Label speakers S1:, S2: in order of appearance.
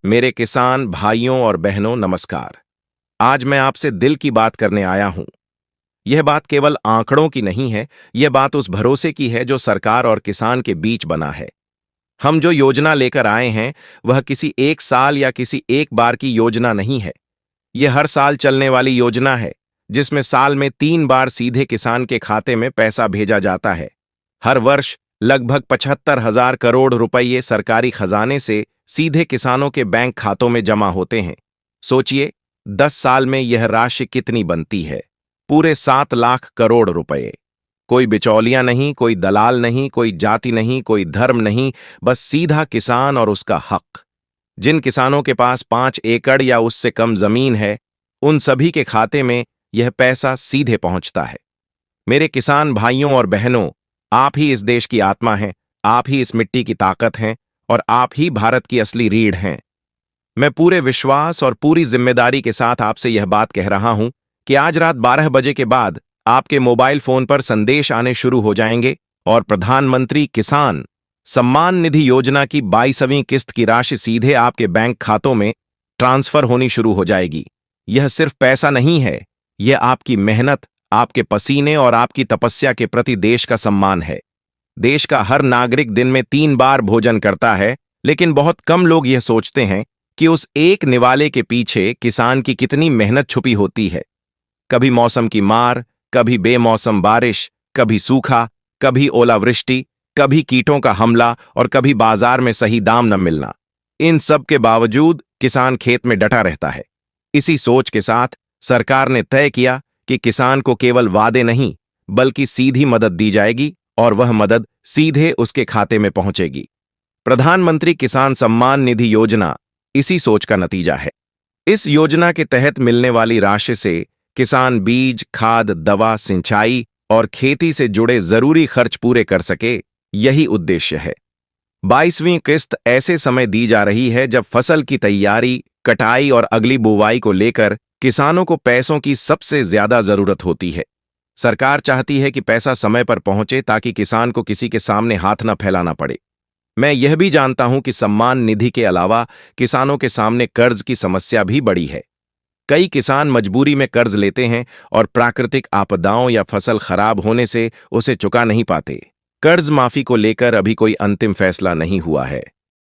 S1: मेरे किसान भाइयों और बहनों नमस्कार। आज मैं आपसे दिल की बात करने आया हूं। यह बात केवल आंकड़ों की नहीं है, यह बात उस भरोसे की है जो सरकार और किसान के बीच बना है। हम जो योजना लेकर आए हैं वह किसी एक साल या किसी एक बार की योजना नहीं है। यह हर साल चलने वाली योजना है, जिसमें साल में 3 बार सीधे किसान के खाते में पैसा भेजा जाता है। हर वर्ष लगभग 75,000 करोड़ रुपये सरकारी खजाने से सीधे किसानों के बैंक खातों में जमा होते हैं। सोचिए, 10 साल में यह राशि कितनी बनती है? पूरे 7 लाख करोड़ रुपए। कोई बिचौलिया नहीं, कोई दलाल नहीं, कोई जाति नहीं, कोई धर्म नहीं, बस सीधा किसान और उसका हक। जिन किसानों के पास 5 एकड़ या उससे कम जमीन है, उन सभी के खाते में यह पैसा सीधे पहुंचता है। मेरे किसान भाइयों और बहनों, आप ही इस देश की आत्मा हैं, आप ही इस मिट्टी की ताकत हैं और आप ही भारत की असली रीढ़ हैं। मैं पूरे विश्वास और पूरी जिम्मेदारी के साथ आपसे यह बात कह रहा हूं कि आज रात 12 बजे के बाद आपके मोबाइल फोन पर संदेश आने शुरू हो जाएंगे और प्रधानमंत्री किसान सम्मान निधि योजना की 22वीं किस्त की राशि सीधे आपके बैंक खातों में ट्रांसफर होनी शुरू हो जाएगी। यह सिर्फ पैसा नहीं है, यह आपकी मेहनत, आपके पसीने और आपकी तपस्या के प्रति देश का सम्मान है। देश का हर नागरिक दिन में 3 बार भोजन करता है, लेकिन बहुत कम लोग यह सोचते हैं कि उस एक निवाले के पीछे किसान की कितनी मेहनत छुपी होती है। कभी मौसम की मार, कभी बेमौसम बारिश, कभी सूखा, कभी ओलावृष्टि, कभी कीटों का हमला और कभी बाजार में सही दाम न मिलना। इन सब के बावजूद किसान खेत में डटा रहता है। इसी सोच के साथ सरकार ने तय किया कि किसान को केवल वादे नहीं, बल्कि सीधी मदद दी जाएगी और वह मदद सीधे उसके खाते में पहुंचेगी। प्रधानमंत्री किसान सम्मान निधि योजना इसी सोच का नतीजा है। इस योजना के तहत मिलने वाली राशि से किसान बीज, खाद, दवा, सिंचाई और खेती से जुड़े जरूरी खर्च पूरे कर सके, यही उद्देश्य है। 22वीं किस्त ऐसे समय दी जा रही है जब फसल की तैयारी, कटाई और अगली बुवाई को लेकर किसानों को पैसों की सबसे ज्यादा जरूरत होती है। सरकार चाहती है कि पैसा समय पर पहुंचे ताकि किसान को किसी के सामने हाथ न फैलाना पड़े। मैं यह भी जानता हूं कि सम्मान निधि के अलावा किसानों के सामने कर्ज की समस्या भी बड़ी है। कई किसान मजबूरी में कर्ज लेते हैं और प्राकृतिक आपदाओं या फसल खराब होने से उसे चुका नहीं पाते। कर्ज माफी को लेकर अभी कोई अंतिम फैसला नहीं हुआ है।